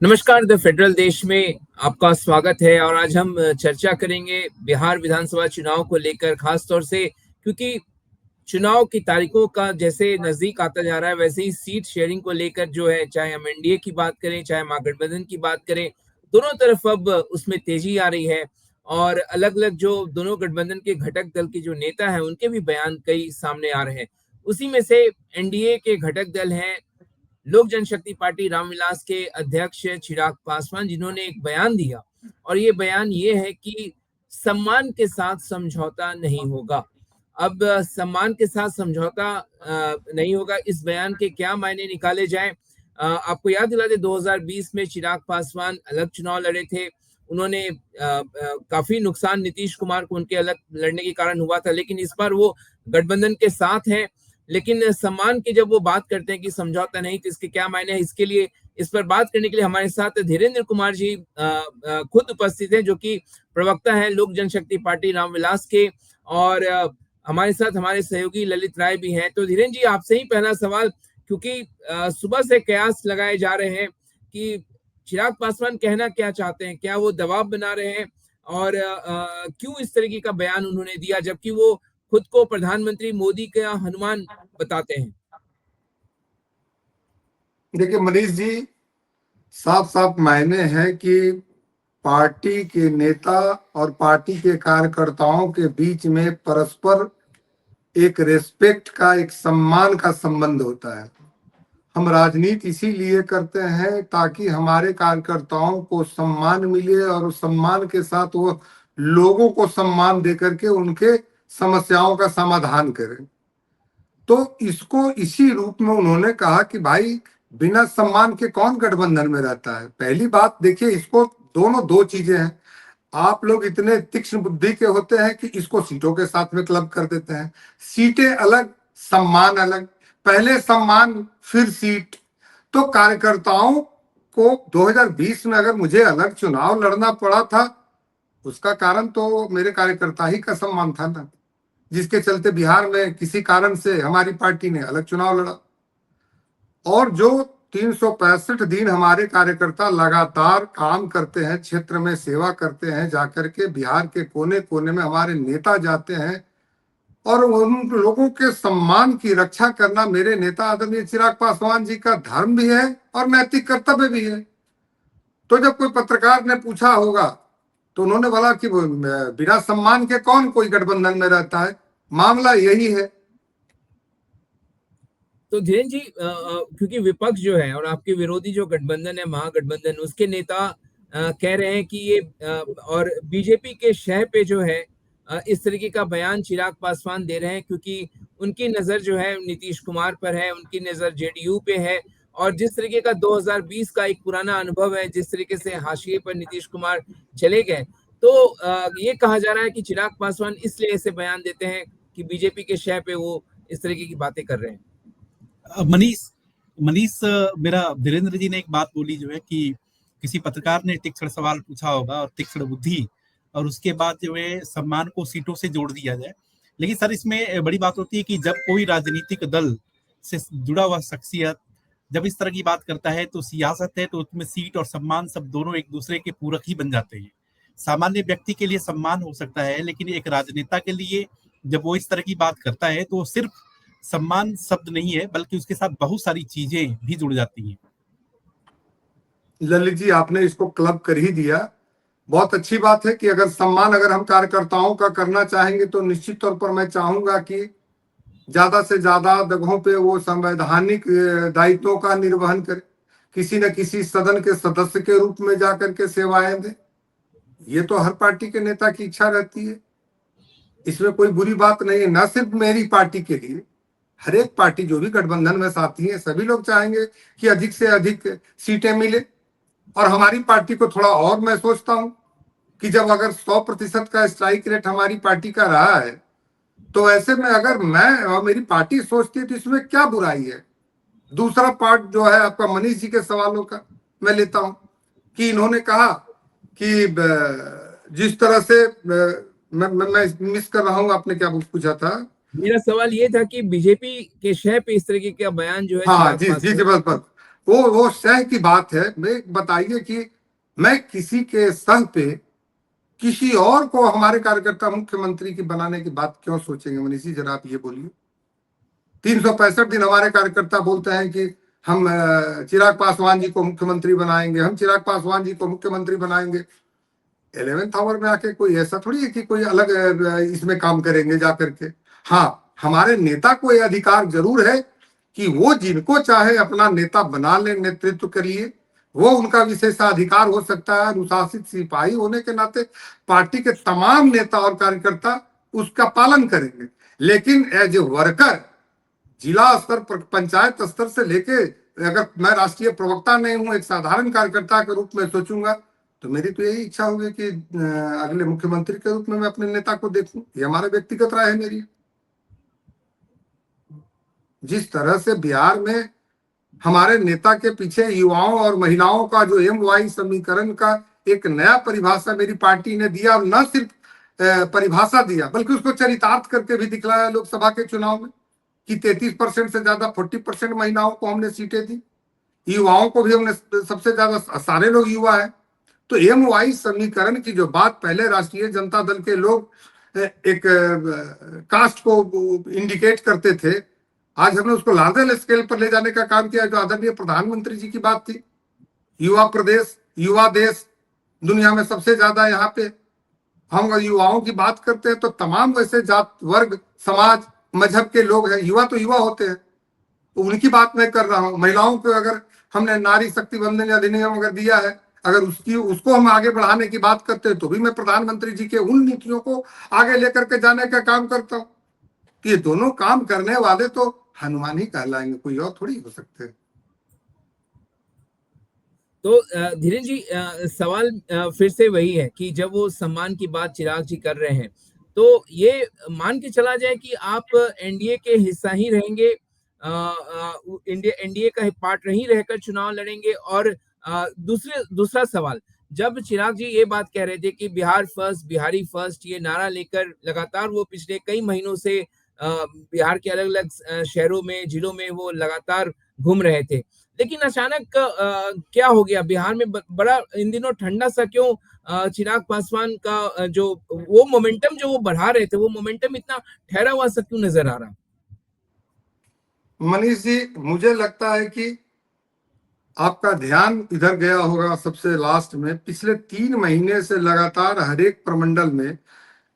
नमस्कार। The federal देश में आपका स्वागत है और आज हम चर्चा करेंगे बिहार विधानसभा चुनाव को लेकर, खास तौर से क्योंकि चुनाव की तारीखों का जैसे नजदीक आता जा रहा है, वैसे ही सीट शेयरिंग को लेकर जो है, चाहे हम एनडीए की बात करें, चाहे महागठबंधन की बात करें, दोनों तरफ अब उसमें तेजी आ रही है। और अलग अलग जो दोनों गठबंधन के घटक दल के जो नेता हैं, उनके भी बयान कई सामने आ रहे हैं। उसी में से एनडीए के घटक दल हैं लोक जनशक्ति पार्टी रामविलास के अध्यक्ष चिराग पासवान, जिन्होंने एक बयान दिया और ये बयान ये है कि सम्मान के साथ समझौता नहीं होगा। अब सम्मान के साथ समझौता नहीं होगा, इस बयान के क्या मायने निकाले जाएं? आपको याद दिला दे, 2020 में चिराग पासवान अलग चुनाव लड़े थे। उन्होंने काफी नुकसान नीतीश कुमार को उनके अलग लड़ने के कारण हुआ था, लेकिन इस बार वो गठबंधन के साथ हैं। लेकिन सम्मान की जब वो बात करते हैं कि समझौता नहीं, तो इसके क्या मायने हैं? इसके लिए इस पर बात करने के लिए हमारे साथ धीरेन्द्र कुमार जी खुद उपस्थित हैं, जो कि प्रवक्ता हैं लोक जनशक्ति पार्टी रामविलास के। और हमारे साथ हमारे सहयोगी ललित राय भी हैं। तो धीरेन्द्र जी, आपसे ही पहला सवाल, क्योंकि सुबह से कयास लगाए जा रहे हैं कि चिराग पासवान कहना क्या चाहते हैं, क्या वो दबाव बना रहे हैं और क्यों इस तरीके का बयान उन्होंने दिया, जबकि वो खुद को प्रधानमंत्री मोदी का हनुमान बताते हैं। देखिए मनीष जी, साफ साफ मायने हैं कि पार्टी के नेता और पार्टी के कार्यकर्ताओं के बीच में परस्पर एक रेस्पेक्ट का, एक सम्मान का संबंध होता है। हम राजनीति इसीलिए करते हैं ताकि हमारे कार्यकर्ताओं को सम्मान मिले और उस सम्मान के साथ वो लोगों को सम्मान देकर के उनके समस्याओं का समाधान करें। तो इसको इसी रूप में उन्होंने कहा कि भाई, बिना सम्मान के कौन गठबंधन में रहता है। पहली बात देखिए, इसको दोनों दो चीजें हैं। आप लोग इतने तीक्ष्ण बुद्धि के होते हैं कि इसको सीटों के साथ में क्लब कर देते हैं। सीटें अलग, सम्मान अलग। पहले सम्मान फिर सीट। तो कार्यकर्ताओं को 2020 में अगर मुझे अलग चुनाव लड़ना पड़ा था, उसका कारण तो मेरे कार्यकर्ता ही का सम्मान था ना, जिसके चलते बिहार में किसी कारण से हमारी पार्टी ने अलग चुनाव लड़ा। और जो 365 दिन हमारे कार्यकर्ता लगातार काम करते हैं, क्षेत्र में सेवा करते हैं, जाकर के बिहार के कोने कोने में हमारे नेता जाते हैं और उन लोगों के सम्मान की रक्षा करना मेरे नेता आदरणीय चिराग पासवान जी का धर्म भी है और नैतिक कर्तव्य भी है। तो जब कोई पत्रकार ने पूछा होगा तो उन्होंने बोला कि बिना सम्मान के कौन कोई गठबंधन में रहता है। मामला यही है। तो धीरेन्द्र जी, क्योंकि विपक्ष जो है और आपके विरोधी जो गठबंधन है महागठबंधन, उसके नेता कह रहे हैं कि ये और बीजेपी के शह पे जो है इस तरीके का बयान चिराग पासवान दे रहे हैं, क्योंकि उनकी नजर जो है नीतीश कुमार पर है, उनकी नजर जेडीयू पे है। और जिस तरीके का 2020 का एक पुराना अनुभव है, जिस तरीके से हाशिए पर नीतीश कुमार चले गए, तो ये कहा जा रहा है कि चिराग पासवान इसलिए ऐसे बयान देते हैं कि बीजेपी के शह पे वो इस तरीके की बातें कर रहे हैं। मनीष मनीष मेरा धीरेन्द्र जी ने एक बात बोली जो है कि किसी पत्रकार ने तीक्ष्ण सवाल पूछा होगा और तीक्ष्ण बुद्धि, और उसके बाद जो है सम्मान को सीटों से जोड़ दिया जाए। लेकिन सर, इसमें बड़ी बात होती है कि जब कोई राजनीतिक दल से जुड़ा हुआ शख्सियत जब इस तरह की बात करता है तो सियासत है, तो उसमें सीट और सम्मान सब दोनों एक दूसरे के पूरक ही बन जाते हैं। सामान्य व्यक्ति के लिए सम्मान हो सकता है, लेकिन एक राजनेता के लिए जब वो इस तरह की बात करता है तो सिर्फ सम्मान शब्द नहीं है, बल्कि उसके साथ बहुत सारी चीजें भी जुड़ जाती हैं। ललित जी, आपने इसको क्लब कर ही दिया। बहुत अच्छी बात है कि अगर सम्मान अगर हम कार्यकर्ताओं का करना चाहेंगे तो निश्चित तौर पर मैं चाहूंगा कि ज्यादा से ज्यादा जगहों पे वो संवैधानिक दायित्वों का निर्वहन करे, किसी न किसी सदन के सदस्य के रूप में जाकर के सेवाएं दे। ये तो हर पार्टी के नेता की इच्छा रहती है, इसमें कोई बुरी बात नहीं है। न सिर्फ मेरी पार्टी के लिए, हर एक पार्टी जो भी गठबंधन में साथी है, सभी लोग चाहेंगे कि अधिक से अधिक सीटें मिले। और हमारी पार्टी को थोड़ा और मैं सोचता हूं कि जब अगर 100% का स्ट्राइक रेट हमारी पार्टी का रहा है, तो ऐसे में अगर मैं और मेरी पार्टी सोचती है तो इसमें क्या बुराई है। दूसरा पार्ट जो है आपका मनीष जी के सवालों का मैं लेता हूं कि इन्होंने कहा कि जिस तरह से मैं मिस कर रहा हूं, आपने क्या पूछा था? मेरा सवाल ये था कि बीजेपी के शह पे इस तरीके का बयान जो है हाँ जी जी जी, बस वो सह की बात है। मैं बताइए कि मैं किसी के सह पे किसी और को हमारे कार्यकर्ता मुख्यमंत्री की बनाने की बात क्यों सोचेंगे? मनीष जी जरा आप ये बोलिए। 365 दिन हमारे कार्यकर्ता बोलते हैं कि हम चिराग पासवान जी को मुख्यमंत्री बनाएंगे, हम चिराग पासवान जी को मुख्यमंत्री बनाएंगे। 11th आवर में आके कोई ऐसा थोड़ी है कि कोई अलग इसमें काम करेंगे जा करके। हाँ, हमारे नेता को यह अधिकार जरूर है कि वो जिनको चाहे अपना नेता बना ले नेतृत्व के लिए, वो उनका विशेषाधिकार हो सकता है। अनुशासित सिपाही होने के नाते पार्टी के तमाम नेता और कार्यकर्ता उसका पालन करेंगे, लेकिन एज ए वर्कर जिला स्तर पर पंचायत स्तर से लेके, अगर मैं राष्ट्रीय प्रवक्ता नहीं हूं, एक साधारण कार्यकर्ता के रूप में सोचूंगा, तो मेरी तो यही इच्छा होगी कि अगले मुख्यमंत्री के रूप में मैं अपने नेता को देखूं। ये हमारा व्यक्तिगत राय है मेरी। जिस तरह से बिहार में हमारे नेता के पीछे युवाओं और महिलाओं का जो MY समीकरण का एक नया परिभाषा मेरी पार्टी ने दिया, और न सिर्फ परिभाषा दिया बल्कि उसको चरितार्थ करके भी दिखलाया लोकसभा के चुनाव में कि 33% से ज्यादा 40% महिलाओं को हमने सीटें दी, युवाओं को भी हमने सबसे ज्यादा, सारे लोग युवा है। तो MY समीकरण की जो बात पहले राष्ट्रीय जनता दल के लोग एक कास्ट को इंडिकेट करते थे, आज हमने उसको लार्जर स्केल पर ले जाने का काम किया। जो आदरणीय प्रधानमंत्री जी की बात थी, युवा प्रदेश, युवा देश, दुनिया में सबसे ज्यादा यहाँ पे हम युवाओं की बात करते हैं तो तमाम वैसे जात वर्ग समाज मजहब के लोग हैं, युवा तो युवा होते हैं, तो उनकी बात मैं कर रहा हूँ। महिलाओं को अगर हमने नारी शक्ति वंदन अधिनियम अगर दिया है, अगर उसको हम आगे बढ़ाने की बात करते हैं, तो भी मैं प्रधानमंत्री जी के उन नीतियों को आगे लेकर के जाने का काम करता हूँ। ये दोनों काम करने वाले तो हनुमान ही कहलाएंगे, कोई और थोड़ी हो सकते हैं। तो धीरेन्द्र जी, सवाल फिर से वही है कि जब वो सम्मान की बात चिराग जी कर रहे हैं, तो ये मान के चला जाए कि आप एनडीए के हिस्सा ही रहेंगे, एनडीए का पार्ट नहीं रहकर चुनाव लड़ेंगे। और दूसरा सवाल, जब चिराग जी ये बात कह रहे थे कि बिहार फर्स्ट, बिहारी फर्स्ट, ये नारा लेकर लगातार वो पिछले कई महीनों से बिहार के अलग अलग शहरों में, जिलों में वो लगातार घूम रहे थे, लेकिन अचानक क्या हो गया बिहार में? बड़ा इन दिनों ठंडा सा क्यों चिराग पासवान का जो वो मोमेंटम जो वो बढ़ा रहे थे, वो मोमेंटम इतना ठहरा हुआ सा क्यों नजर आ रहा? मनीष जी, मुझे लगता है कि आपका ध्यान इधर गया होगा सबसे लास्ट में। पिछले 3 महीने से लगातार हर एक प्रमंडल में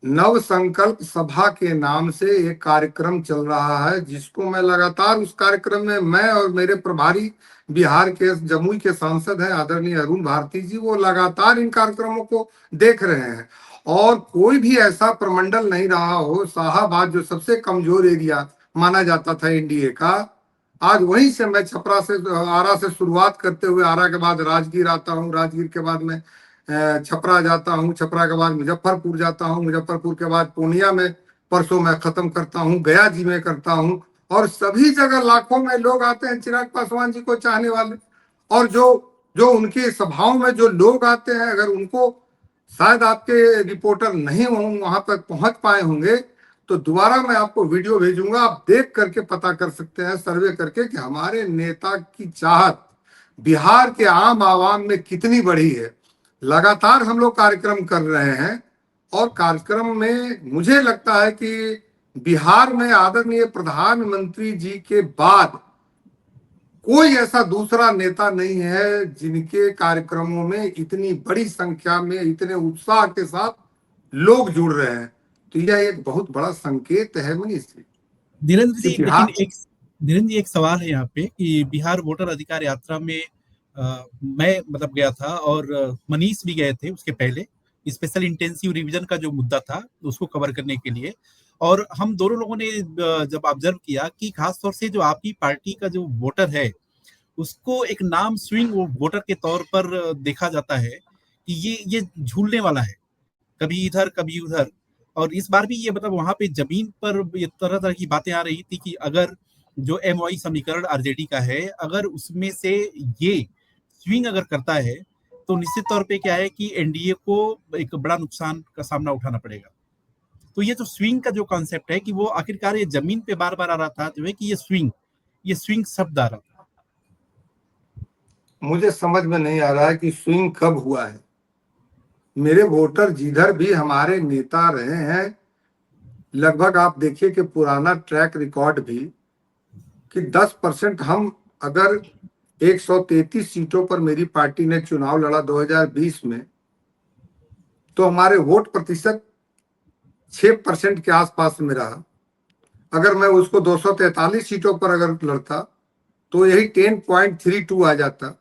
नव संकल्प सभा के नाम से एक कार्यक्रम चल रहा है, जिसको मैं लगातार, उस कार्यक्रम में मैं और मेरे प्रभारी बिहार के जमुई के सांसद हैं आदरणीय अरुण भारती जी, वो लगातार इन कार्यक्रमों को देख रहे हैं। और कोई भी ऐसा प्रमंडल नहीं रहा हो, शाहाबाद जो सबसे कमजोर एरिया माना जाता था एनडीए का, आज वहीं से मैं छपरा से, आरा से शुरुआत करते हुए आरा के बाद राजगीर आता हूँ, राजगीर के बाद मैं छपरा जाता हूँ, छपरा के बाद मुजफ्फरपुर जाता हूँ, मुजफ्फरपुर के बाद पूर्णिया में परसों मैं खत्म करता हूँ, गया जी में करता हूँ। और सभी जगह लाखों में लोग आते हैं चिराग पासवान जी को चाहने वाले। और जो उनकी सभाओं में जो लोग आते हैं, अगर उनको शायद आपके रिपोर्टर नहीं वहां तक पहुंच पाए होंगे, तो दोबारा मैं आपको वीडियो भेजूंगा, आप देख करके पता कर सकते हैं सर्वे करके कि हमारे नेता की चाहत बिहार के आम आवाम में कितनी बड़ी है। लगातार हम लोग कार्यक्रम कर रहे हैं, और कार्यक्रम में मुझे लगता है कि बिहार में आदरणीय प्रधानमंत्री जी के बाद कोई ऐसा दूसरा नेता नहीं है जिनके कार्यक्रमों में इतनी बड़ी संख्या में, इतने उत्साह के साथ लोग जुड़ रहे हैं। तो यह एक बहुत बड़ा संकेत है मनीष जी। धीरेन्द्र जी, लेकिन एक सवाल है यहाँ पे कि बिहार वोटर अधिकार यात्रा में मैं मतलब गया था और मनीष भी गए थे उसके पहले, स्पेशल इंटेंसिव रिवीजन का जो मुद्दा था उसको कवर करने के लिए। और हम दोनों लोगों ने जब ऑब्जर्व किया कि खासतौर से जो आपकी पार्टी का जो वोटर है उसको एक नाम स्विंग वोटर के तौर पर देखा जाता है कि ये झूलने वाला है, कभी इधर कभी उधर। और इस बार भी ये मतलब वहां पे जमीन पर ये तरह तरह की बातें आ रही थी कि अगर जो MY समीकरण आरजेडी का है, अगर उसमें से ये स्विंग अगर करता है तो निश्चित तौर पे क्या है कि एनडीए को एक बड़ा नुकसान का सामना उठाना पड़ेगा। तो ये जो स्विंग का जो कॉन्सेप्ट है कि वो आखिरकार ये जमीन पे बार बार आ रहा था, जो है कि ये स्विंग शब्द आ रहा था। मुझे समझ में नहीं आ रहा है कि स्विंग कब हुआ है। मेरे वोटर जिधर भी हमारे नेता रहे हैं, लगभग आप देखिए कि पुराना ट्रैक रिकॉर्ड भी कि 10% हम अगर 133 सीटों पर मेरी पार्टी ने चुनाव लड़ा 2020 में, तो हमारे वोट प्रतिशत 6% के आसपास में रहा। अगर मैं उसको 243 सीटों पर अगर लड़ता तो यही 10.32 आ जाता।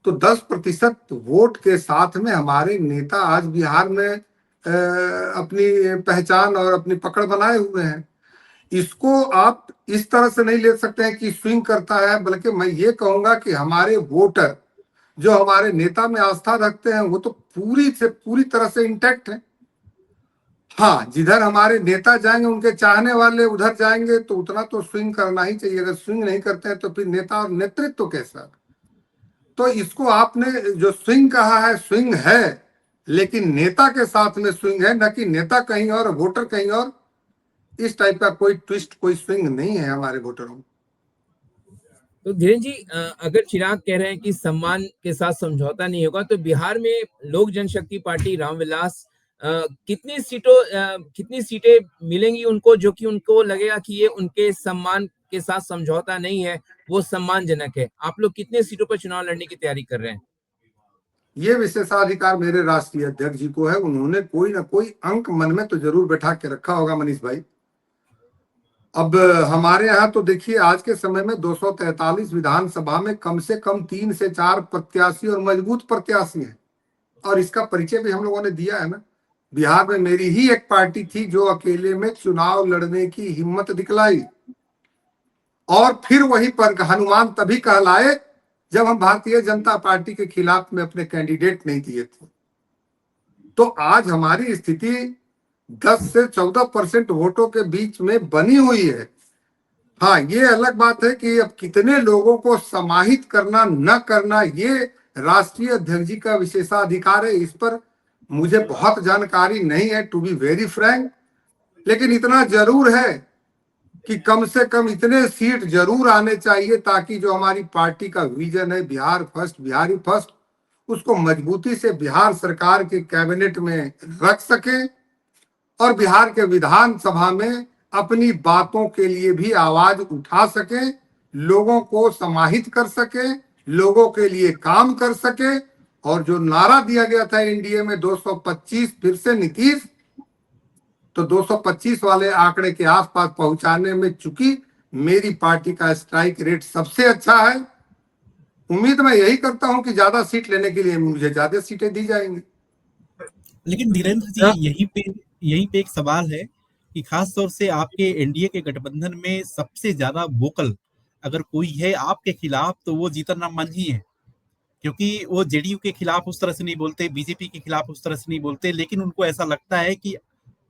तो 10% वोट के साथ में हमारे नेता आज बिहार में अपनी पहचान और अपनी पकड़ बनाए हुए हैं। इसको आप इस तरह से नहीं ले सकते हैं कि स्विंग करता है, बल्कि मैं ये कहूंगा कि हमारे वोटर जो हमारे नेता में आस्था रखते हैं वो तो पूरी तरह से इंटैक्ट है। हाँ, जिधर हमारे नेता जाएंगे उनके चाहने वाले उधर जाएंगे तो उतना तो स्विंग करना ही चाहिए। अगर स्विंग नहीं करते हैं तो फिर नेता और नेतृत्व तो कैसा। तो इसको आपने जो स्विंग कहा है, स्विंग है, लेकिन नेता के साथ में स्विंग है, न कि नेता कहीं और वोटर कहीं और। इस टाइप का कोई ट्विस्ट, कोई स्विंग नहीं है हमारे वोटरों में। तो धीरेन्द्र जी, अगर चिराग कह रहे हैं कि सम्मान के साथ समझौता नहीं होगा, तो बिहार में लोक जनशक्ति पार्टी रामविलास कितनी सीटें मिलेंगी उनको, जो कि उनको लगेगा कि ये उनके सम्मान के साथ समझौता नहीं है, वो सम्मानजनक है? आप लोग कितने सीटों पर चुनाव लड़ने की तैयारी कर रहे हैं? ये विशेषाधिकार मेरे राष्ट्रीय अध्यक्ष जी को है। उन्होंने कोई ना कोई अंक मन में तो जरूर बैठा के रखा होगा मनीष भाई। अब हमारे यहाँ तो देखिए, आज के समय में 243 विधानसभा में कम से कम 3 से 4 प्रत्याशी और मजबूत प्रत्याशी हैं, और इसका परिचय भी हम लोगों ने दिया है ना। बिहार में मेरी ही एक पार्टी थी जो अकेले में चुनाव लड़ने की हिम्मत दिखलाई, और फिर वही पर हनुमान तभी कहलाए जब हम भारतीय जनता पार्टी के खिलाफ में अपने कैंडिडेट नहीं दिए थे। तो आज हमारी स्थिति 10 से 14% वोटों के बीच में बनी हुई है। हाँ, ये अलग बात है कि अब कितने लोगों को समाहित करना न करना, ये राष्ट्रीय अध्यक्ष जी का विशेषाधिकार है। इस पर मुझे बहुत जानकारी नहीं है, टू बी वेरी फ्रैंक, लेकिन इतना जरूर है कि कम से कम इतने सीट जरूर आने चाहिए ताकि जो हमारी पार्टी का विजन है बिहार फर्स्ट, बिहारी फर्स्ट, उसको मजबूती से बिहार सरकार के कैबिनेट में रख सके और बिहार के विधानसभा में अपनी बातों के लिए भी आवाज उठा सके, लोगों को समाहित कर सके, लोगों के लिए काम कर सके। और जो नारा दिया गया था एनडीए में 225 फिर से नीतीश, तो 225 वाले आंकड़े के आसपास पहुंचाने में चूंकि मेरी पार्टी का स्ट्राइक रेट सबसे अच्छा है, उम्मीद मैं यही करता हूं कि ज्यादा सीट लेने के लिए मुझे ज्यादा सीटें दी जाएंगी। लेकिन धीरेन्द्र जी, यहीं पे एक सवाल है कि खास तौर से आपके एनडीए के गठबंधन में सबसे ज्यादा वोकल अगर कोई है आपके खिलाफ तो वो जीतन राम मांझी है, क्योंकि वो जेडीयू के खिलाफ उस तरह से नहीं बोलते, बीजेपी के खिलाफ उस तरह से नहीं बोलते, लेकिन उनको ऐसा लगता है कि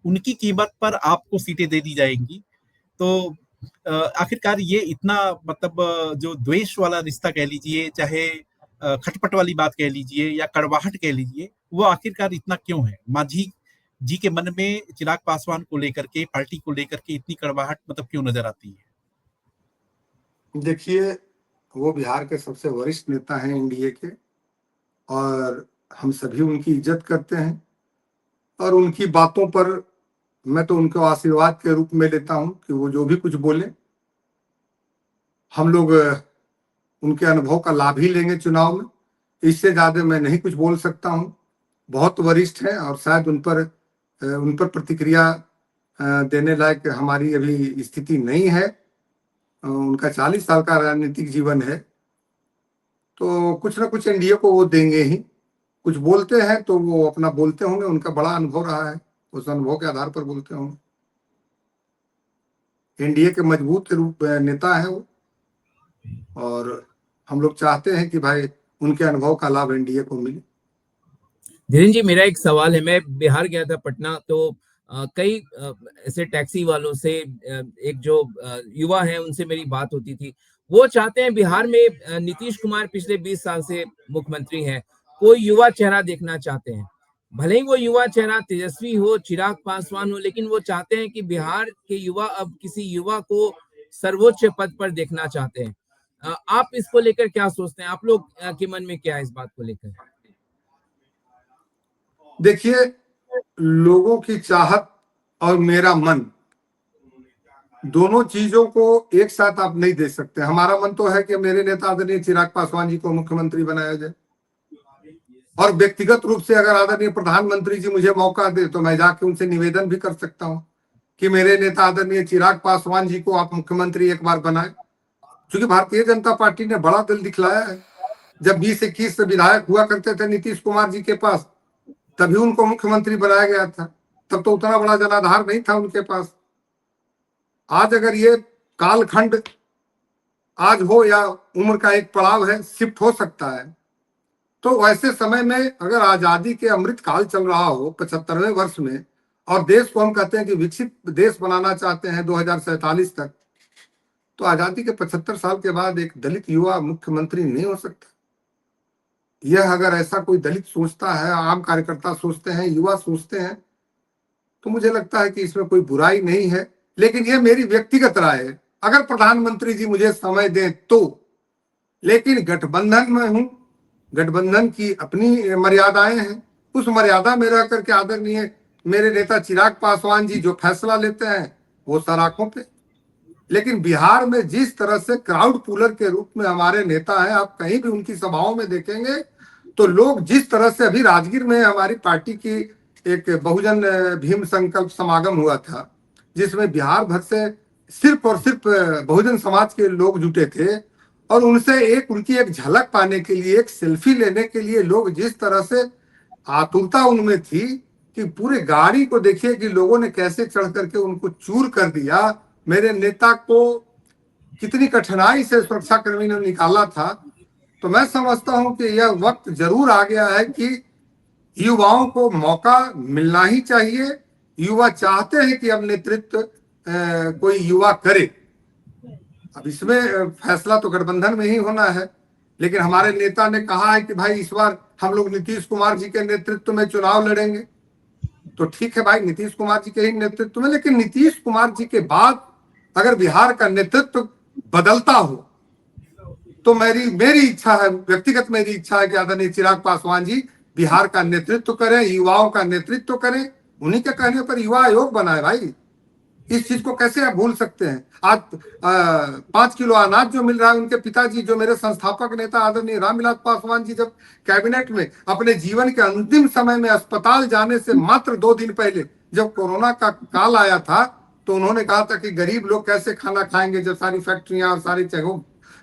उनकी कीमत पर आपको सीटें दे दी जाएंगी। तो आखिरकार ये इतना मतलब जो द्वेष वाला रिश्ता कह लीजिए, चाहे खटपट वाली बात कह लीजिए या कड़वाहट कह लीजिए, वो आखिरकार इतना क्यों है? मांझी जी के मन में चिराग पासवान को लेकर के, पार्टी को लेकर के इतनी कड़वाहट मतलब क्यों नजर आती है? देखिए, वो बिहार के सबसे वरिष्ठ नेता हैं एनडीए के, और हम सभी उनकी इज्जत करते हैं, और उनकी बातों पर मैं तो उनको आशीर्वाद के रूप में लेता हूं कि वो जो भी कुछ बोले हम लोग उनके अनुभव का लाभ ही लेंगे चुनाव में। इससे ज्यादा मैं नहीं कुछ बोल सकता हूं। बहुत वरिष्ठ हैं और शायद उन पर प्रतिक्रिया देने लायक हमारी अभी स्थिति नहीं है। उनका 40 साल का राजनीतिक जीवन है, तो कुछ ना कुछ एनडीए को वो देंगे ही। कुछ बोलते हैं तो वो अपना बोलते होंगे, उनका बड़ा अनुभव रहा है, उस अनुभव के आधार पर बोलते होंगे। एनडीए के मजबूत रूप नेता है वो, और हम लोग चाहते हैं कि भाई उनके अनुभव का लाभ एनडीए को मिले। धीरेन्द्र जी, मेरा एक सवाल है। मैं बिहार गया था, पटना, तो कई ऐसे टैक्सी वालों से एक जो युवा है उनसे मेरी बात होती थी। वो चाहते हैं बिहार में नीतीश कुमार पिछले 20 साल से मुख्यमंत्री हैं, कोई युवा चेहरा देखना चाहते हैं। भले ही वो युवा चेहरा तेजस्वी हो, चिराग पासवान हो, लेकिन वो चाहते हैं कि बिहार के युवा अब किसी युवा को सर्वोच्च पद पर देखना चाहते हैं। आप इसको लेकर क्या सोचते हैं? आप लोग के मन में क्या है इस बात को लेकर? देखिए, लोगों की चाहत और मेरा मन, दोनों चीजों को एक साथ आप नहीं दे सकते। हमारा मन तो है कि मेरे नेता आदरणीय चिराग पासवान जी को मुख्यमंत्री बनाया जाए, और व्यक्तिगत रूप से अगर आदरणीय प्रधानमंत्री जी मुझे मौका दे तो मैं जाके उनसे निवेदन भी कर सकता हूं कि मेरे नेता आदरणीय चिराग पासवान जी को आप मुख्यमंत्री एक बार बनाए। क्योंकि भारतीय जनता पार्टी ने बड़ा दिल दिखलाया है। जब 20-21 विधायक हुआ करते थे नीतीश कुमार जी के पास, तभी उनको मुख्यमंत्री बनाया गया था। तब तो उतना बड़ा जनाधार नहीं था उनके पास। आज अगर ये कालखंड आज हो या उम्र का एक पड़ाव है, शिफ्ट हो सकता है, तो वैसे समय में अगर आजादी के अमृत काल चल रहा हो 75वें वर्ष में, और देश को हम कहते हैं कि विकसित देश बनाना चाहते हैं 2047 तक, तो आजादी के 75 साल के बाद एक दलित युवा मुख्यमंत्री नहीं हो सकता। यह अगर ऐसा कोई दलित सोचता है, आम कार्यकर्ता सोचते हैं, युवा सोचते हैं, तो मुझे लगता है कि इसमें कोई बुराई नहीं है। लेकिन यह मेरी व्यक्तिगत राय है। अगर प्रधानमंत्री जी मुझे समय दें तो, लेकिन गठबंधन में हूं, गठबंधन की अपनी मर्यादाएं हैं। उस मर्यादा में रह करके आदरणीय मेरे नेता चिराग पासवान जी जो फैसला लेते हैं वो सराखों पे। लेकिन बिहार में जिस तरह से क्राउड पुलर के रूप में हमारे नेता हैं, आप कहीं भी उनकी सभाओं में देखेंगे तो लोग जिस तरह से, अभी राजगीर में हमारी पार्टी की एक बहुजन भीम संकल्प समागम हुआ था, जिसमें बिहार भर से सिर्फ और सिर्फ बहुजन समाज के लोग जुटे थे, और उनसे उनकी एक झलक पाने के लिए, एक सेल्फी लेने के लिए लोग जिस तरह से आतुरता उनमें थी कि पूरे गाड़ी को देखिए कि लोगों ने कैसे चढ़ करके उनको चूर कर दिया। मेरे नेता को कितनी कठिनाई से सुरक्षा कर्मी ने निकाला था। तो मैं समझता हूं कि यह वक्त जरूर आ गया है कि युवाओं को मौका मिलना ही चाहिए। युवा चाहते हैं कि अब नेतृत्व कोई युवा करे। अब इसमें फैसला तो गठबंधन में ही होना है। लेकिन हमारे नेता ने कहा है कि भाई इस बार हम लोग नीतीश कुमार जी के नेतृत्व में चुनाव लड़ेंगे। तो ठीक है भाई, नीतीश कुमार जी के ही नेतृत्व में, लेकिन नीतीश कुमार जी के बाद अगर बिहार का नेतृत्व बदलता हो तो मेरी इच्छा है, व्यक्तिगत मेरी इच्छा है कि आदरणीय चिराग पासवान जी बिहार का नेतृत्व करें, युवाओं का नेतृत्व करें। उन्हीं के कहने पर युवा आयोग बना है भाई। इस चीज को कैसे आप भूल सकते हैं? आज 5 किलो अनाज जो मिल रहा है, उनके पिताजी जो मेरे संस्थापक नेता आदरणीय रामविलास पासवान जी जब कैबिनेट में अपने जीवन के अंतिम समय में अस्पताल जाने से मात्र 2 दिन पहले जब कोरोना का काल आया था, तो उन्होंने कहा था कि गरीब लोग कैसे खाना खाएंगे जब सारी फैक्ट्रियां और सारी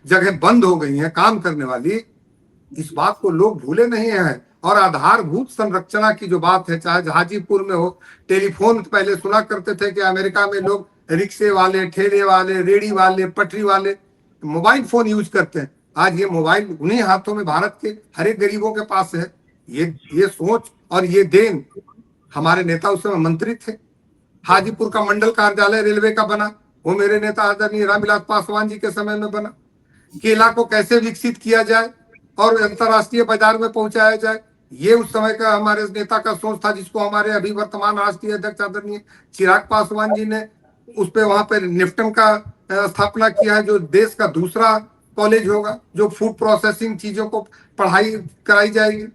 जगह बंद हो गई हैं काम करने वाली। इस बात को लोग भूले नहीं है। और आधारभूत संरचना की जो बात है, चाहे हाजीपुर में हो, टेलीफोन पहले सुना करते थे कि अमेरिका में लोग रिक्शे वाले, ठेले वाले, रेडी वाले, पटरी वाले मोबाइल फोन यूज करते हैं। आज ये मोबाइल उन्हीं हाथों में भारत के हर एक गरीबों के पास है। ये सोच और ये देन हमारे नेता उस समय मंत्री थे। हाजीपुर का मंडल कार्यालय रेलवे का बना, वो मेरे नेता आदरणीय रामविलास पासवान जी के समय में बना। केला को कैसे विकसित किया जाए और अंतरराष्ट्रीय बाजार में पहुंचाया जाए, ये उस समय का हमारे नेता का सोच था, जिसको हमारे अभी वर्तमान राष्ट्रीय अध्यक्ष आदरणीय चिराग पासवान जी ने उस पे वहां पे निफ्टन का स्थापना किया है, जो देश का दूसरा कॉलेज होगा, जो फूड प्रोसेसिंग चीजों को पढ़ाई कराई जाएगी।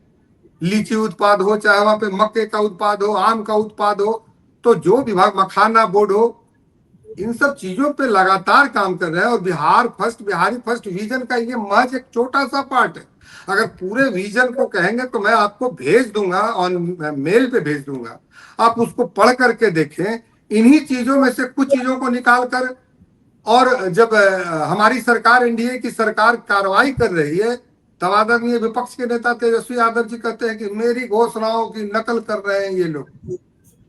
लीची उत्पाद हो, चाहे वहां पे मक्के का उत्पाद हो, आम का उत्पाद हो, तो जो विभाग, मखाना बोर्ड हो, इन सब चीजों पे लगातार काम कर रहे हैं। और बिहारी फर्स्ट विजन का ये महज एक छोटा सा पार्ट है। अगर पूरे विजन को कहेंगे तो मैं आपको भेज दूंगा और मेल पे भेज दूंगा, आप उसको पढ़ करके देखें। इन्हीं चीजों में से कुछ चीजों को निकाल कर, और जब हमारी सरकार, एनडीए की सरकार कार्रवाई कर रही है, तब आदरणीय विपक्ष के नेता तेजस्वी यादव जी कहते हैं कि मेरी घोषणाओं की नकल कर रहे हैं ये लोग।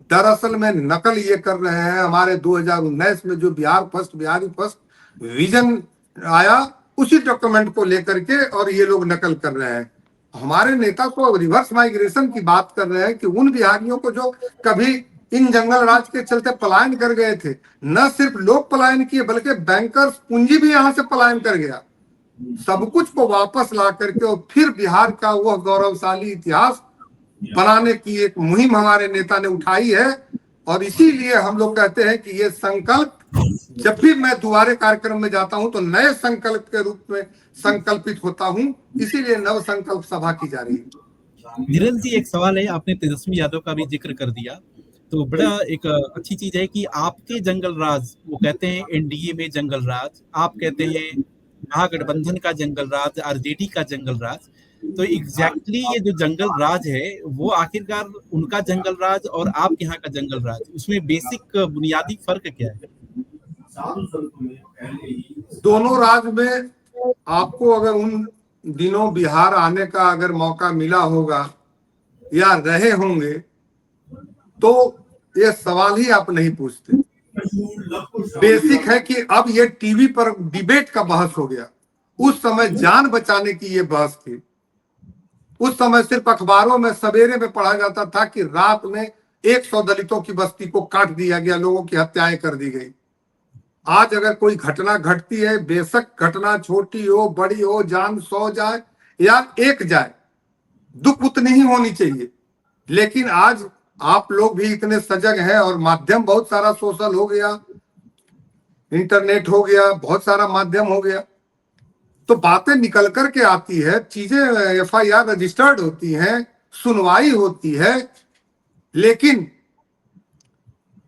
दरअसल में नकल ये कर रहे हैं हमारे 2019 में जो बिहारी फर्स्ट विजन आया, उसी डॉक्यूमेंट को लेकर के, और ये लोग नकल कर रहे हैं। हमारे नेता तो रिवर्स माइग्रेशन की बात कर रहे हैं कि उन बिहारियों को जो कभी इन जंगल राज के चलते पलायन कर गए थे, न सिर्फ लोग पलायन किए बल्कि बैंकर्स पूंजी भी यहां से पलायन कर गया, सब कुछ को वापस ला करके और फिर बिहार का वह गौरवशाली इतिहास बनाने की एक मुहिम हमारे नेता ने उठाई है। और इसीलिए हम लोग कहते हैं कि ये संकल्प जब भी मैं दोबारे कार्यक्रम में जाता हूं तो नए संकल्प के रूप में संकल्पित होता हूं, इसीलिए नव संकल्प सभा की जा रही है। धीरेन्द्र जी, एक सवाल है, आपने तेजस्वी यादव का भी जिक्र कर दिया, तो बड़ा एक अच्छी चीज है कि आपके जंगल राज, वो कहते हैं एनडीए में जंगल राज, आप कहते हैं महागठबंधन का जंगल राज, आरजेडी का जंगल राज, तो एग्जैक्टली ये जो जंगल राज है वो आखिरकार उनका जंगल राज और आपके यहाँ का जंगल राज, उसमें बेसिक बुनियादी फर्क क्या है? दोनों राज्य में आपको अगर उन दिनों बिहार आने का अगर मौका मिला होगा या रहे होंगे तो ये सवाल ही आप नहीं पूछते। बेसिक है कि अब ये टीवी पर डिबेट का बहस हो गया, उस समय जान बचाने की ये बहस थी। उस समय सिर्फ अखबारों में सवेरे में पढ़ा जाता था कि रात में 100 दलितों की बस्ती को काट दिया गया, लोगों की हत्याएं कर दी गई। आज अगर कोई घटना घटती है, बेशक घटना छोटी हो बड़ी हो, जान 100 जाए या 1 जाए, दुख उतनी ही होनी चाहिए। लेकिन आज आप लोग भी इतने सजग हैं और माध्यम बहुत सारा सोशल हो गया, इंटरनेट हो गया, बहुत सारा माध्यम हो गया, तो बातें निकल कर के आती है, चीजें एफआईआर रजिस्टर्ड होती हैं, सुनवाई होती है। लेकिन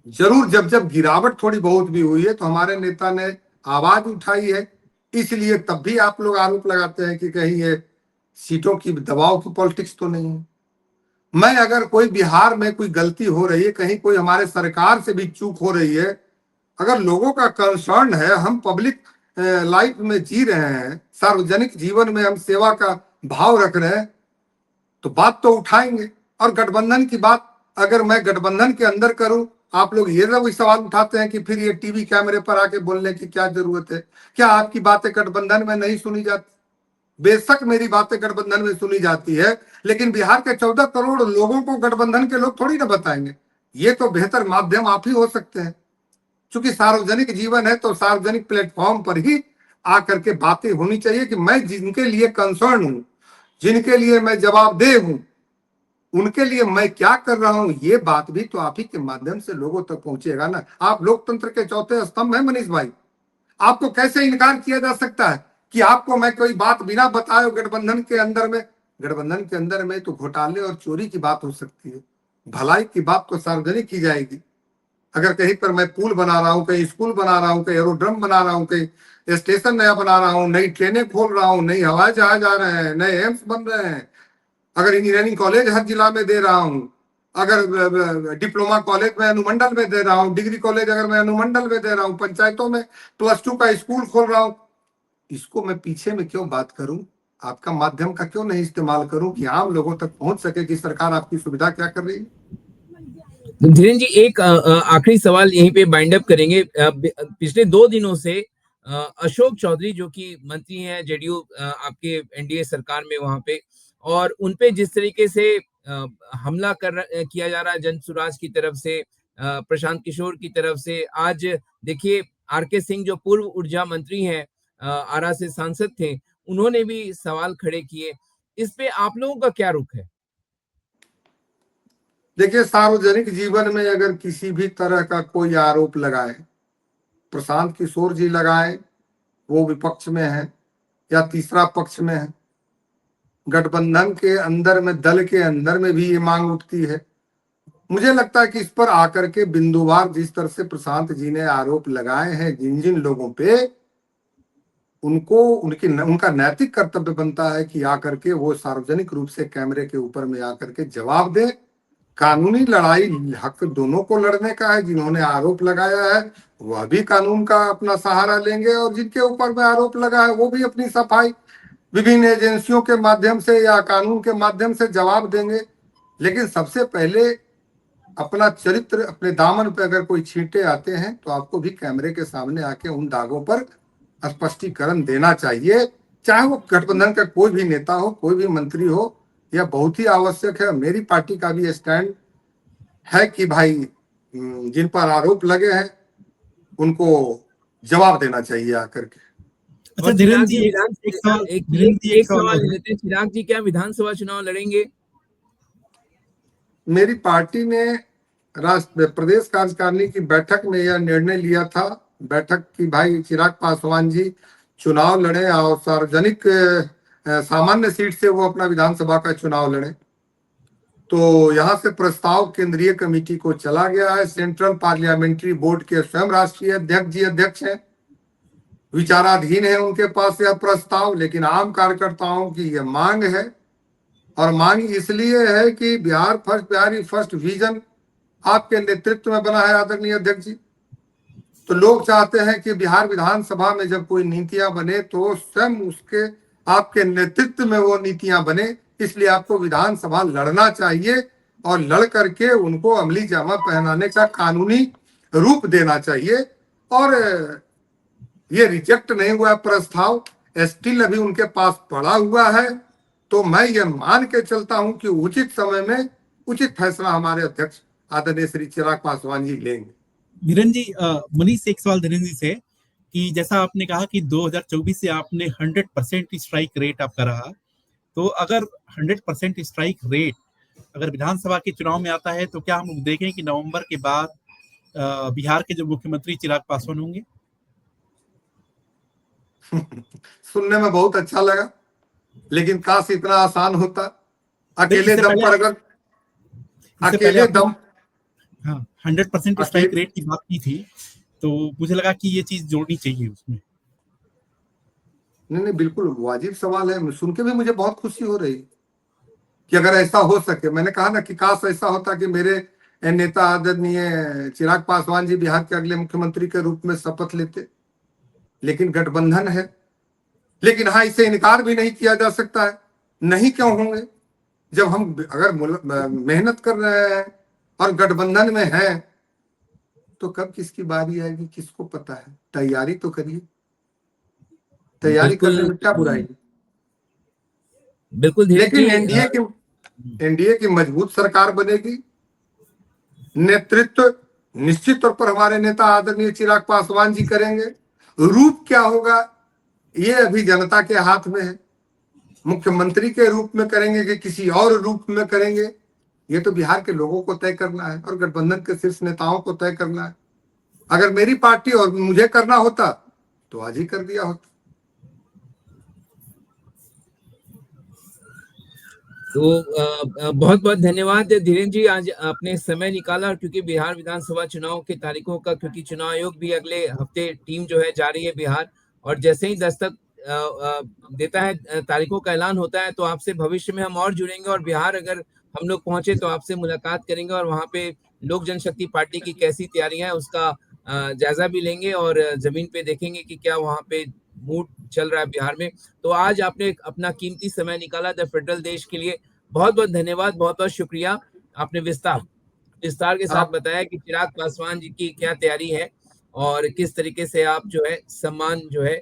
जरूर जब जब गिरावट थोड़ी बहुत भी हुई है तो हमारे नेता ने आवाज उठाई है, इसलिए तब भी आप लोग आरोप लगाते हैं कि कहीं ये सीटों की दबाव की पॉलिटिक्स तो नहीं है। मैं अगर कोई बिहार में कोई गलती हो रही है, कहीं कोई हमारे सरकार से भी चूक हो रही है, अगर लोगों का कंसर्न है, हम पब्लिक लाइफ में जी रहे हैं, सार्वजनिक जीवन में हम सेवा का भाव रख रहे हैं, तो बात तो उठाएंगे। और गठबंधन की बात अगर मैं गठबंधन के अंदर करूं, आप लोग ये लोग सवाल उठाते हैं कि फिर ये टीवी कैमरे पर आके बोलने की क्या जरूरत है? क्या आपकी बातें गठबंधन में नहीं सुनी जाती? बेशक मेरी बातें गठबंधन में सुनी जाती है, लेकिन बिहार के 14 करोड़ लोगों को गठबंधन के लोग थोड़ी ना बताएंगे। ये तो बेहतर माध्यम आप ही हो सकते हैं। चूंकि सार्वजनिक जीवन है तो सार्वजनिक प्लेटफॉर्म पर ही आकर के बातें होनी चाहिए कि मैं जिनके लिए कंसर्न हूं, जिनके लिए मैं जवाबदेह हूं, उनके लिए मैं क्या कर रहा हूं, ये बात भी तो आप ही के माध्यम से लोगों तक पहुंचेगा ना। आप लोकतंत्र के चौथे स्तंभ हैं मनीष भाई, आपको कैसे इनकार किया जा सकता है कि आपको मैं कोई बात बिना बताए गठबंधन के अंदर में तो घोटाले और चोरी की बात हो सकती है, भलाई की बात तो सार्वजनिक की जाएगी। अगर कहीं पर मैं पुल बना रहा हूं, कहीं स्कूल बना रहा हूं, कहीं एरोड्रम बना रहा हूं, कहीं स्टेशन नया बना रहा हूं, नई ट्रेनें खोल रहा हूं, नई हवाई जहाज आ रहे हैं, नए एम्स बन रहे हैं, अगर इंजीनियरिंग कॉलेज हर जिला में दे रहा हूं, अगर डिप्लोमा कॉलेज में अनुमंडल में दे रहा हूं, डिग्री कॉलेज अगर मैं अनुमंडल में दे रहा हूं, पंचायतों में +2 का स्कूल खोल रहा हूं, इसको मैं पीछे में क्यों बात करूं? आपका माध्यम का क्यों नहीं इस्तेमाल करूं कि आम लोगों तक पहुंच सके कि सरकार आपकी सुविधा क्या कर रही है? धीरेन्द्र जी, एक आखिरी सवाल यहीं पे बाइंड अप करेंगे। पिछले 2 दिनों से अशोक चौधरी जो कि मंत्री हैं जेडीयू आपके एनडीए सरकार में वहां पे, और उनपे जिस तरीके से हमला किया जा रहा है जनसुराज की तरफ से, प्रशांत किशोर की तरफ से, आज देखिए आरके सिंह जो पूर्व ऊर्जा मंत्री हैं, आरा से सांसद थे, उन्होंने भी सवाल खड़े किए। इस पे आप लोगों का क्या रुख है? देखिए, सार्वजनिक जीवन में अगर किसी भी तरह का कोई आरोप लगाए, प्रशांत किशोर जी लगाए, वो विपक्ष में है या तीसरा पक्ष में है, गठबंधन के अंदर में, दल के अंदर में भी ये मांग उठती है। मुझे लगता है कि इस पर आकर के बिंदुवार जिस तरह से प्रशांत जी ने आरोप लगाए हैं जिन जिन लोगों पे, उनको उनका नैतिक कर्तव्य बनता है कि आकर के वो सार्वजनिक रूप से कैमरे के ऊपर में आकर के जवाब दे। कानूनी लड़ाई हक दोनों को लड़ने का है। जिन्होंने आरोप लगाया है वह भी कानून का अपना सहारा लेंगे और जिनके ऊपर में आरोप लगा है वो भी अपनी सफाई विभिन्न एजेंसियों के माध्यम से या कानून के माध्यम से जवाब देंगे। लेकिन सबसे पहले अपना चरित्र, अपने दामन पे अगर कोई छींटे आते हैं तो आपको भी कैमरे के सामने आके उन दागों पर स्पष्टीकरण देना चाहिए, चाहे वो गठबंधन का कोई भी नेता हो, कोई भी मंत्री हो। यह बहुत ही आवश्यक है। मेरी पार्टी का भी स्टैंड है कि भाई जिन पर आरोप लगे हैं उनको जवाब देना चाहिए आकर के। अच्छा धीरेन्द्र जी, एक सवाल लेते हैं। चिराग जी, क्या विधानसभा चुनाव लड़ेंगे? मेरी पार्टी ने प्रदेश कार्यकारिणी की बैठक में यह निर्णय लिया था बैठक की भाई चिराग पासवान जी चुनाव लड़े और सार्वजनिक सामान्य सीट से वो अपना विधानसभा का चुनाव लड़े। तो यहाँ से प्रस्ताव केंद्रीय कमेटी को चला गया है। सेंट्रल पार्लियामेंट्री बोर्ड के स्वयं राष्ट्रीय अध्यक्ष जी अध्यक्ष हैं, विचाराधीन है उनके पास यह प्रस्ताव, लेकिन आम कार्यकर्ताओं की यह मांग है। और मांग इसलिए है कि बिहार फर्स्ट विजन आपके नेतृत्व में बना है आदरणीय अध्यक्ष जी। तो लोग चाहते हैं कि बिहार विधानसभा में जब कोई नीतियां बने तो स्वयं उसके आपके नेतृत्व में वो नीतियां बने, इसलिए आपको विधानसभा लड़ना चाहिए और लड़ करके उनको अमली जामा पहनाने का कानूनी रूप देना चाहिए। और ये रिजेक्ट नहीं हुआ प्रस्ताव, स्टिल अभी उनके पास पड़ा हुआ है। तो मैं ये मान के चलता हूं कि उचित समय में उचित फैसला हमारे अध्यक्ष आदरणीय श्री चिराग पासवान जी लेंगे। धीरेन्द्र जी, मनीष से एक सवाल धीरेन्द्र जी से कि जैसा आपने कहा कि 2024 से आपने 100% स्ट्राइक रेट आपका रहा, तो अगर 100% स्ट्राइक रेट अगर विधानसभा के चुनाव में आता है तो क्या हम देखें कि नवंबर के बाद बिहार के जो मुख्यमंत्री चिराग पासवान होंगे? सुनने में बहुत अच्छा लगा, लेकिन काश इतना आसान होता। अकेले दम पर अगर अकेले दम 100% स्ट्राइक रेट की बात की थी, तो मुझे लगा कि ये चीज जोड़नी चाहिए उसमें। नहीं, बिल्कुल वाजिब सवाल है। सुन के भी मुझे बहुत खुशी हो रही कि अगर ऐसा हो सके। मैंने कहा ना कि काश ऐसा होता कि मेरे नेता आदरणीय चिराग पासवान जी बिहार के अगले मुख्यमंत्री के रूप में शपथ लेते, लेकिन गठबंधन है। लेकिन हाँ, इसे इनकार भी नहीं किया जा सकता है। नहीं क्यों होंगे? जब हम अगर मेहनत कर रहे हैं और गठबंधन में हैं, तो कब किसकी बारी आएगी किसको पता है। तैयारी तो करिए, तैयारी करने में क्या बुराई है। बिल्कुल। लेकिन एनडीए की मजबूत सरकार बनेगी। नेतृत्व निश्चित तौर पर हमारे नेता आदरणीय चिराग पासवान जी करेंगे। रूप क्या होगा ये अभी जनता के हाथ में है। मुख्यमंत्री के रूप में करेंगे कि किसी और रूप में करेंगे, ये तो बिहार के लोगों को तय करना है और गठबंधन के शीर्ष नेताओं को तय करना है। अगर मेरी पार्टी और मुझे करना होता तो आज ही कर दिया होता। तो बहुत बहुत धन्यवाद धीरेन्द्र जी, आज आपने समय निकाला। क्योंकि बिहार विधानसभा चुनाव के तारीखों का, क्योंकि चुनाव आयोग भी अगले हफ्ते टीम जो है जा रही है बिहार, और जैसे ही दस्तक देता है, तारीखों का ऐलान होता है, तो आपसे भविष्य में हम और जुड़ेंगे और बिहार अगर हम लोग पहुंचे तो आपसे मुलाकात करेंगे और वहाँ पे लोक जनशक्ति पार्टी की कैसी तैयारियां है उसका जायजा भी लेंगे और जमीन पे देखेंगे कि क्या वहाँ पे मूड चल रहा है बिहार में। तो आज आपने अपना कीमती समय निकाला द फेडरल देश के लिए, बहुत बहुत धन्यवाद, बहुत बहुत शुक्रिया। आपने विस्तार के साथ बताया कि चिराग पासवान जी की क्या तैयारी है और किस तरीके से आप जो है सम्मान जो है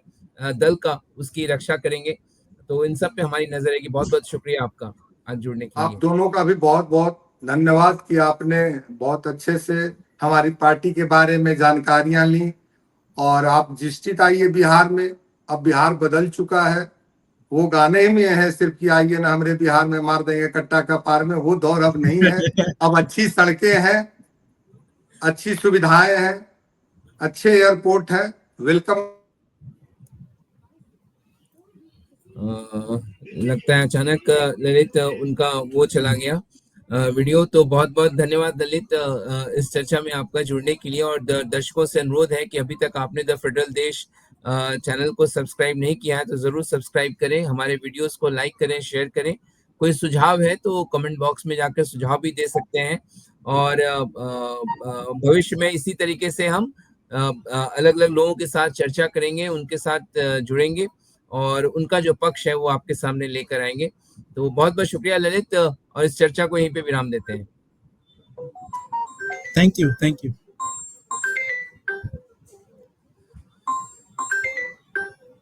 दल का उसकी रक्षा करेंगे। तो इन सब पे हमारी नजर रहेगी। बहुत बहुत शुक्रिया आपका आज जुड़ने के लिए। आप दोनों का भी बहुत बहुत धन्यवाद कि आपने बहुत अच्छे से हमारी पार्टी के बारे में जानकारियां ली और आप निश्चित आइए बिहार में। अब बिहार बदल चुका है, वो गाने में है सिर्फ कि आइए ना हमारे बिहार में मार देंगे कट्टा का पार में, वो दौर अब नहीं है। अब अच्छी सड़कें हैं, अच्छी सुविधाएं हैं, अच्छे एयरपोर्ट है। वेलकम। लगता है अचानक ललित उनका वो चला गया वीडियो। तो बहुत बहुत धन्यवाद ललित इस चर्चा में आपका जुड़ने के लिए। और दर्शकों से अनुरोध है कि अभी तक आपने द फेडरल देश चैनल को सब्सक्राइब नहीं किया है तो जरूर सब्सक्राइब करें, हमारे वीडियोस को लाइक करें, शेयर करें। कोई सुझाव है तो कमेंट बॉक्स में जाकर सुझाव भी दे सकते हैं। और भविष्य में इसी तरीके से हम अलग अलग लोगों के साथ चर्चा करेंगे, उनके साथ जुड़ेंगे और उनका जो पक्ष है वो आपके सामने लेकर आएंगे। तो बहुत बहुत शुक्रिया ललित, और इस चर्चा को यहीं पे विराम देते हैं। Thank you.